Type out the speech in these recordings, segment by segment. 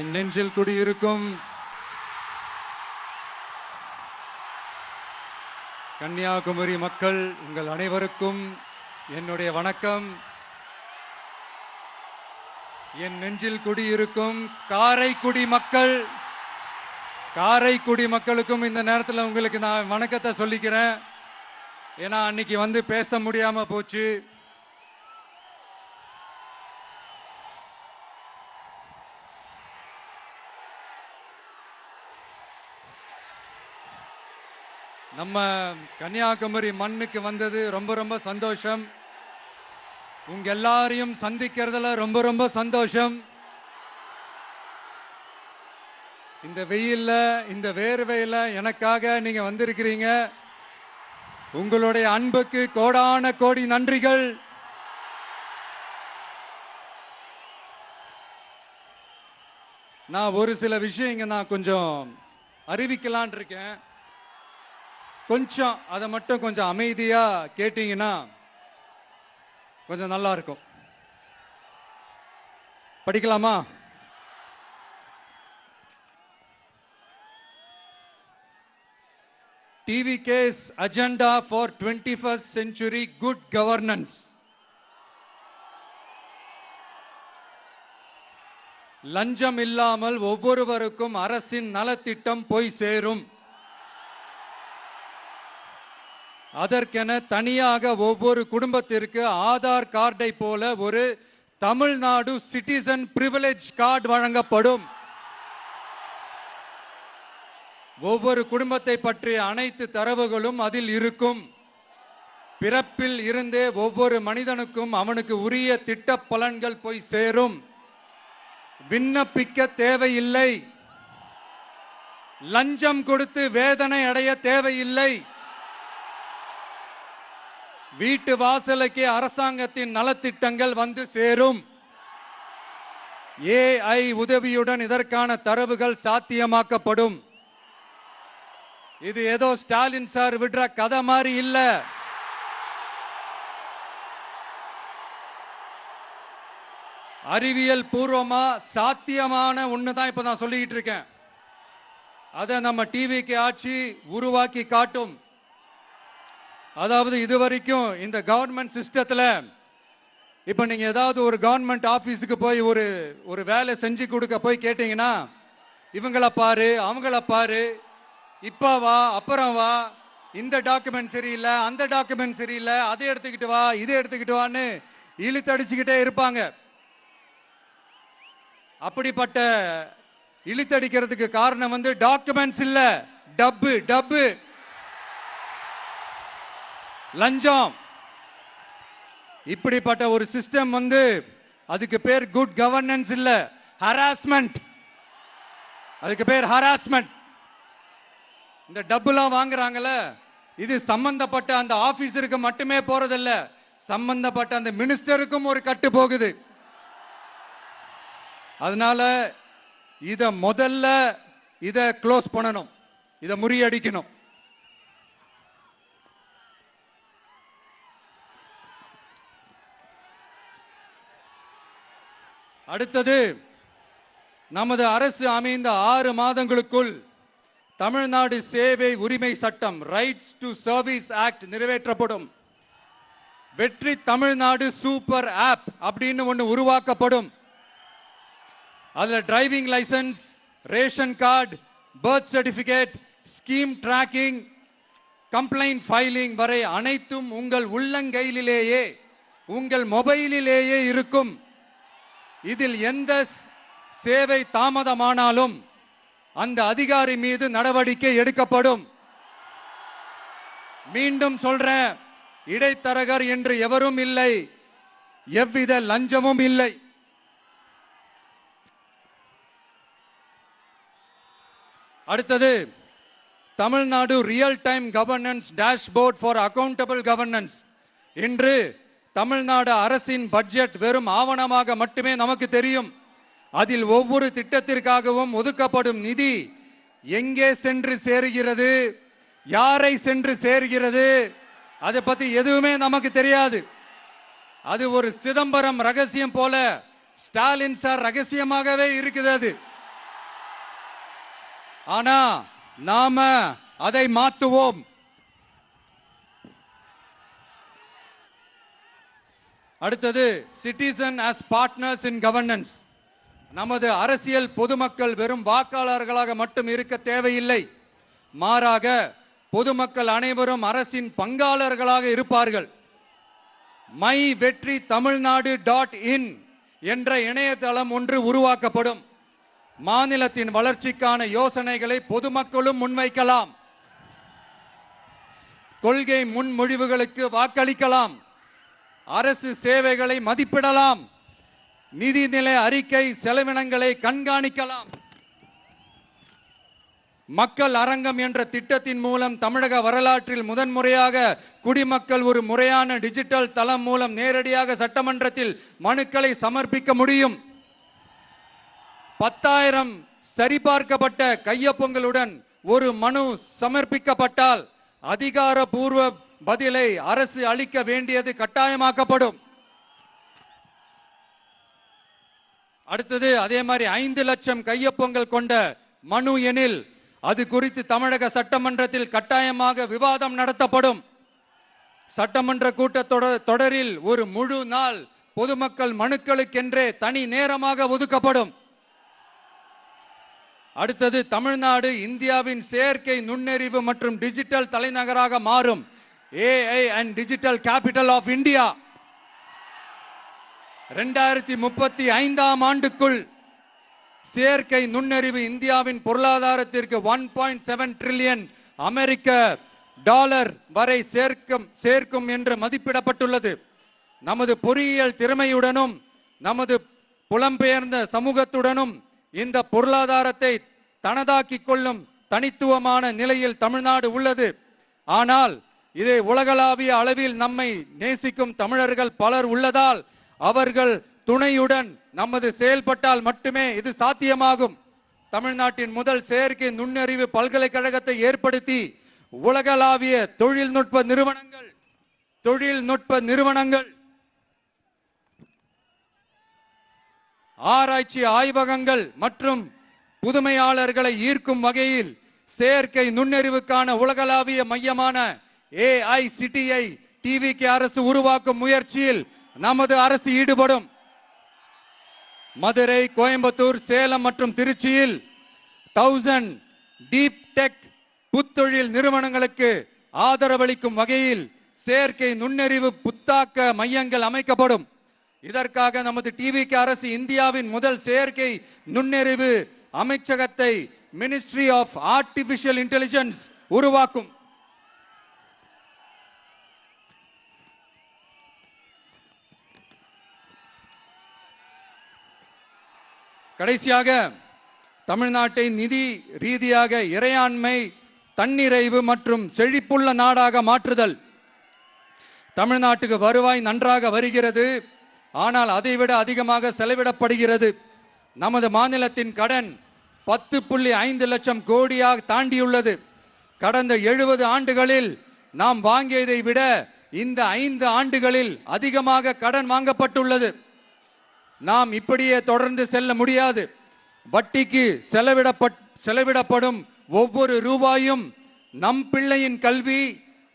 என் நெஞ்சில் குடியிருக்கும் கன்னியாகுமரி மக்கள் உங்கள் அனைவருக்கும் என்னுடைய வணக்கம். என் நெஞ்சில் குடியிருக்கும் காரைக்குடி மக்களுக்கும் இந்த நேரத்தில் உங்களுக்கு நான் வணக்கத்தை சொல்லிக்கிறேன். ஏன்னா அன்னைக்கு வந்து பேச முடியாம போச்சு. நம்ம கன்னியாகுமரி மண்ணுக்கு வந்தது ரொம்ப ரொம்ப சந்தோஷம். உங்க எல்லாரையும் சந்திக்கிறதுல ரொம்ப ரொம்ப சந்தோஷம். இந்த வெயில்ல இந்த வேர்வையில எனக்காக நீங்க வந்திருக்கிறீங்க. உங்களுடைய அன்புக்கு கோடான கோடி நன்றிகள். நான் ஒரு சில விஷயங்க நான் கொஞ்சம் அறிவிக்கலான் இருக்கேன். கொஞ்சம் அதை மட்டும் கொஞ்சம் அமைதியா கேட்டீங்கன்னா கொஞ்சம் நல்லா இருக்கும். படிக்கலாமா? TVK's agenda for 21st century good governance. லஞ்சம் இல்லாமல் ஒவ்வொருவருக்கும் அரசின் நலத்திட்டம் போய் சேரும். அதற்கென தனியாக ஒவ்வொரு குடும்பத்திற்கு ஆதார் கார்டை போல ஒரு தமிழ்நாடு சிட்டிசன் பிரிவிலேஜ் கார்டு வழங்கப்படும். ஒவ்வொரு குடும்பத்தை பற்றிய அனைத்து தரவுகளும் அதில் இருக்கும். பிறப்பில் இருந்தே ஒவ்வொரு மனிதனுக்கும் அவனுக்கு உரிய திட்ட பலன்கள் போய் சேரும். விண்ணப்பிக்க தேவையில்லை. லஞ்சம் கொடுத்து வேதனை அடைய தேவையில்லை. வீட்டு வாசலுக்கே அரசாங்கத்தின் நலத்திட்டங்கள் வந்து சேரும். AI உதவியுடன் இதற்கான தரவுகள் சாத்தியமாக்கப்படும். இது ஏதோ ஸ்டாலின் சார் விடுற கதை மாதிரி இல்ல. அறிவியல் பூர்வமா சாத்தியமான ஒண்ணுதான் இப்ப நான் சொல்லிட்டு இருக்கேன். அதை நம்ம டிவிக்கு ஆட்சி உருவாக்கி காட்டும். அதாவது இதுவரைக்கும் இந்த கவர்மெண்ட் சிஸ்டத்தில் இப்போ நீங்கள் ஏதாவது ஒரு கவர்மெண்ட் ஆஃபீஸுக்கு போய் ஒரு வேலை செஞ்சு கொடுக்க போய் கேட்டிங்கன்னா இவங்கள பாரு அவங்கள பாரு, இப்போ வா அப்புறம் வா, இந்த டாக்குமெண்ட் சரியில்லை அந்த டாக்குமெண்ட் சரியில்லை, அதை எடுத்துக்கிட்டு வா இதை எடுத்துக்கிட்டு வான்னு இழுத்தடிச்சுக்கிட்டே இருப்பாங்க. அப்படிப்பட்ட இழுத்தடிக்கிறதுக்கு காரணம் வந்து டாக்குமெண்ட்ஸ் இல்லை, டப்பு லஞ்சம். இப்படிப்பட்ட ஒரு சிஸ்டம் வந்து அதுக்கு பேர் குட் கவர்னன்ஸ் இல்ல, ஹராஸ்மெண்ட். அதுக்கு பேர் ஹராஸ்மெண்ட். இந்த டப்புலாம் வாங்குறாங்கல்ல, இது சம்பந்தப்பட்ட அந்த ஆபீசருக்கு மட்டுமே போறதில்ல, சம்பந்தப்பட்ட அந்த மினிஸ்டருக்கும் ஒரு கட்டு போகுது. அதனால முதல்ல இதை க்ளோஸ் பண்ணணும், இதை முறியடிக்கணும். அடுத்தது, நமது அரசு அமைந்த 6 மாதங்களுக்குள் தமிழ்நாடு சேவை உரிமை சட்டம் ரைட்ஸ் டு சர்வீஸ் ஆக்ட் நிறைவேற்றப்படும். வெற்றி தமிழ்நாடு சூப்பர் ஆப் அப்படின்னு ஒன்று உருவாக்கப்படும். அதில் driving licence, ration card, birth certificate, scheme tracking, complaint filing வரை அனைத்தும் உங்கள் உள்ளங்கையிலேயே உங்கள் மொபைலிலேயே இருக்கும். இதில் எந்த சேவை தாமதமானாலும் அந்த அதிகாரி மீது நடவடிக்கை எடுக்கப்படும். மீண்டும் சொல்றேன், இடைத்தரகர் என்று எவரும் இல்லை, எவ்வித லஞ்சமும் இல்லை. அடுத்தது, Tamil Nadu real time governance dashboard for accountable governance. இன்று தமிழ்நாடு அரசின் பட்ஜெட் வெறும் ஆவணமாக மட்டுமே நமக்கு தெரியும். அதில் ஒவ்வொரு திட்டத்திற்காகவும் ஒதுக்கப்படும் நிதி எங்கே சென்று சேருகிறது, யாரை சென்று சேர்கிறது, அதை பத்தி எதுவுமே நமக்கு தெரியாது. அது ஒரு சிதம்பரம் ரகசியம் போல ஸ்டாலின் சார் ரகசியமாகவே இருக்குது. அது ஆனா நாம அதை மாற்றுவோம். அடுத்தது சிட்டிசன் ஆஸ் பார்ட்னர்ஸ் இன் கவர்னன்ஸ். நமது அரசியல் பொதுமக்கள் வெறும் வாக்காளர்களாக மட்டும் இருக்க தேவையில்லை. மாறாக பொதுமக்கள் அனைவரும் அரசின் பங்காளர்களாக இருப்பார்கள். மை வெற்றி தமிழ்நாடு .in என்ற இணையதளம் ஒன்று உருவாக்கப்படும். மாநிலத்தின் வளர்ச்சிக்கான யோசனைகளை பொதுமக்களும் முன்வைக்கலாம். கொள்கை முன்மொழிவுகளுக்கு வாக்களிக்கலாம். அரசு சேவைகளை மதிப்பிடலாம். நிதிநிலை அறிக்கை செலவினங்களை கண்காணிக்கலாம். மக்கள் அரங்கம் என்ற திட்டத்தின் மூலம் தமிழக வரலாற்றில் முதன்முறையாக குடிமக்கள் ஒரு முறையான டிஜிட்டல் தளம் மூலம் நேரடியாக சட்டமன்றத்தில் மனுக்களை சமர்ப்பிக்க முடியும். 10,000 சரிபார்க்கப்பட்ட கையொப்பங்களுடன் ஒரு மனு சமர்ப்பிக்கப்பட்டால் அதிகாரப்பூர்வ பதிலை அரசு அளிக்க வேண்டியது கட்டாயமாக்கப்படும். அடுத்தது அதே மாதிரி 5 லட்சம் கையொப்பங்கள் கொண்ட மனு எனில் அது குறித்து தமிழக சட்டமன்றத்தில் கட்டாயமாக விவாதம் நடத்தப்படும். சட்டமன்ற கூட்டத்தொடரில் ஒரு முழு நாள் பொதுமக்கள் மனுக்களுக்கென்றே தனி நேரமாக ஒதுக்கப்படும். அடுத்தது தமிழ்நாடு இந்தியாவின் செயற்கை நுண்ணறிவு மற்றும் டிஜிட்டல் தலைநகராக மாறும். AI and Digital Capital of India. 2035ஆம் ஆண்டுக்குள் செயற்கை நுண்ணறிவு இந்தியாவின் பொருளாதாரத்திற்கு 1.7 டிரில்லியன் அமெரிக்க டாலர் வரை சேர்க்கும் என்று மதிப்பிடப்பட்டுள்ளது. நமது பொறியியல் திறமையுடனும் நமது புலம்பெயர்ந்த சமூகத்துடனும் இந்த பொருளாதாரத்தை தனதாக்கிக் கொள்ளும் தனித்துவமான நிலையில் தமிழ்நாடு உள்ளது. ஆனால் இதை உலகளாவிய அளவில் நம்மை நேசிக்கும் தமிழர்கள் பலர் உள்ளதால் அவர்கள் துணையுடன் நமது செயல்பட்டால் மட்டுமே இது சாத்தியமாகும். தமிழ்நாட்டின் முதல் செயற்கை நுண்ணறிவு பல்கலைக்கழகத்தை ஏற்படுத்தி உலகளாவிய தொழில்நுட்ப நிறுவனங்கள் ஆராய்ச்சி ஆய்வகங்கள் மற்றும் புதுமையாளர்களை ஈர்க்கும் வகையில் செயற்கை நுண்ணறிவுக்கான உலகளாவிய மையமான AICTI டிவிக்கு அரசு உருவாக்கும் முயற்சியில் நமது அரசு ஈடுபடும். மதுரை, கோயம்புத்தூர், சேலம் மற்றும் திருச்சியில் 1000 டீப் டெக் புத்தொழில் நிறுவனங்களுக்கு ஆதரவளிக்கும் வகையில் செயற்கை நுண்ணறிவு புத்தாக்க மையங்கள் அமைக்கப்படும். இதற்காக நமது டிவிக்கு அரசு இந்தியாவின் முதல் செயற்கை நுண்ணறிவு அமைச்சகத்தை மினிஸ்ட்ரி ஆஃப் ஆர்டிபிஷியல் இன்டெலிஜென்ஸ் உருவாக்கும். கடைசியாக தமிழ்நாட்டை நிதி ரீதியாக இறையாண்மை, தன்னிறைவு மற்றும் செழிப்புள்ள நாடாக மாற்றுதல். தமிழ்நாட்டுக்கு வருவாய் நன்றாக வருகிறது, ஆனால் அதைவிட அதிகமாக செலவிடப்படுகிறது. நமது மாநிலத்தின் கடன் 10.5 லட்சம் கோடியாக தாண்டியுள்ளது. கடந்த 70 ஆண்டுகளில் நாம் வாங்கியதை விட இந்த 5 ஆண்டுகளில் அதிகமாக கடன் வாங்கப்பட்டுள்ளது. நாம் இப்படியே தொடர்ந்து செல்ல முடியாது. வட்டிக்கு செலவிடப்படும் ஒவ்வொரு ரூபாயும் நம் பிள்ளையின் கல்வி,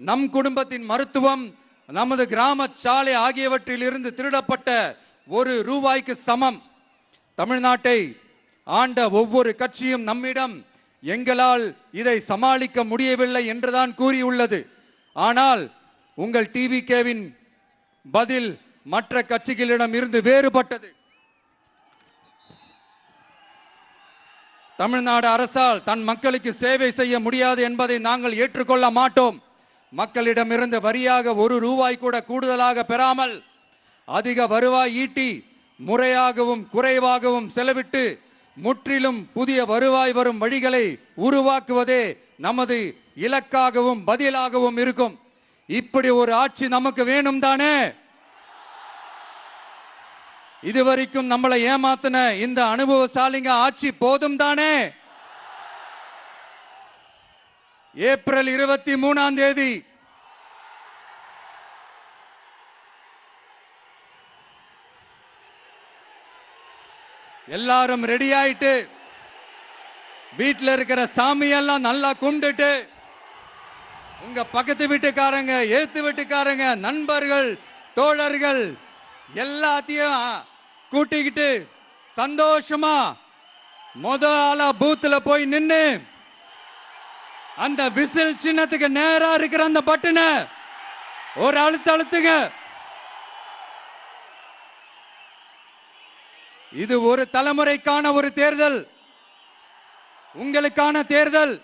நம் குடும்பத்தின் மருத்துவம், நமது கிராம சாலை ஆகியவற்றில் இருந்து திருடப்பட்ட ஒரு ரூபாய்க்கு சமம். தமிழ்நாட்டை ஆண்ட ஒவ்வொரு கட்சியும் நம்மிடம் எங்களால் இதை சமாளிக்க முடியவில்லை என்றுதான் கூறியுள்ளது. ஆனால் உங்கள் டிவிகேவின் பதில் மற்ற கட்சிகளிடம் இருந்து வேறுபட்டது. தமிழ்நாடு அரசால் தன் மக்களுக்கு சேவை செய்ய முடியாது என்பதை நாங்கள் ஏற்றுக்கொள்ள மாட்டோம். மக்களிடமிருந்து வரியாக ஒரு ரூபாய் கூட கூடுதலாக பெறாமல் அதிக வருவாய் ஈட்டி முறையாகவும் குறைவாகவும் செலவிட்டு முற்றிலும் புதிய வருவாய் வரும் வழிகளை உருவாக்குவதே நமது இலக்காகவும் பதிலாகவும் இருக்கும். இப்படி ஒரு ஆட்சி நமக்கு வேணும் தானே? இதுவரைக்கும் நம்மளை ஏமாத்தின இந்த அனுபவசாலிங்க ஆட்சி போதும் தானே? ஏப்ரல் 23ஆம் தேதி எல்லாரும் ரெடி ஆயிட்டு வீட்டில் இருக்கிற சாமியெல்லாம் நல்லா கும்பிட்டுட்டு உங்க பக்கத்து வீட்டுக்காரங்க, ஏத்து வீட்டுக்காரங்க, நண்பர்கள், தோழர்கள் எல்லாத்தையும் கூட்டிக்கிட்டு சந்தோஷமா ஆளா பூத்துல போய் நின்னு அந்த விசில் சின்னத்துக்கு நேரா இருக்கிற அந்த பட்டனை ஒரு அழுத்துங்க. இது ஒரு தலைமுறைக்கான ஒரு தேர்தல், உங்களுக்கான தேர்தல்.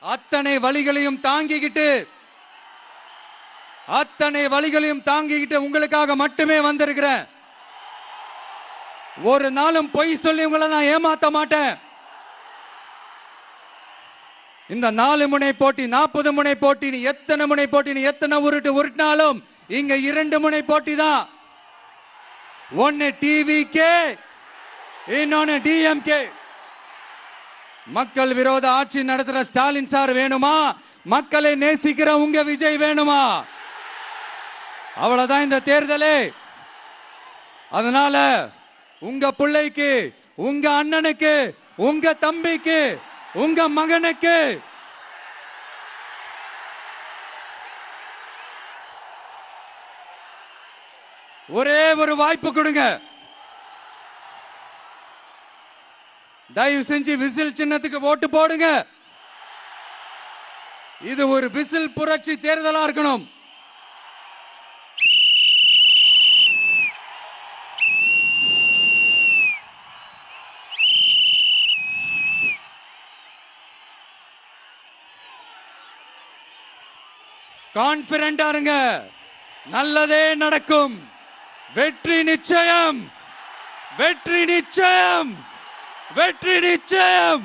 அத்தனை வழிகளையும் தாங்கிக்கிட்டு உங்களுக்காக மட்டுமே வந்திருக்கிறேன். ஒரு நாளும் பொய் சொல்லி உங்களை நான் ஏமாத்த மாட்டேன். இந்த 4 முனை போட்டி, 40 முனை போட்டி, நீ எத்தனை முனை போட்டி, நீ எத்தனை உருட்டினாலும் இங்க 2 முனை போட்டி தான். ஒன்னு டிவிகே, இன்னொன்னு டிஎம்கே. மக்கள் விரோத ஆட்சி நடத்துற ஸ்டாலின் சார் வேணுமா? மக்களை நேசிக்கிற உங்க விஜய் வேணுமா? அவ்வளவுதான் இந்த தேர்தலே. அதனால உங்க பிள்ளைக்கு, உங்க அண்ணனுக்கு, உங்க தம்பிக்கு, உங்க மகனுக்கு ஒரே ஒரு வாய்ப்பு கொடுங்க. தயவு செஞ்சு விசில் சின்னத்துக்கு ஓட்டு போடுங்க. இது ஒரு விசில் புரட்சி தேர்தலா இருக்கணும். கான்பிடென்டா இருங்க, நல்லதே நடக்கும். வெற்றி நிச்சயம், வெற்றி நிச்சயம், வெற்றி நிச்சயம்.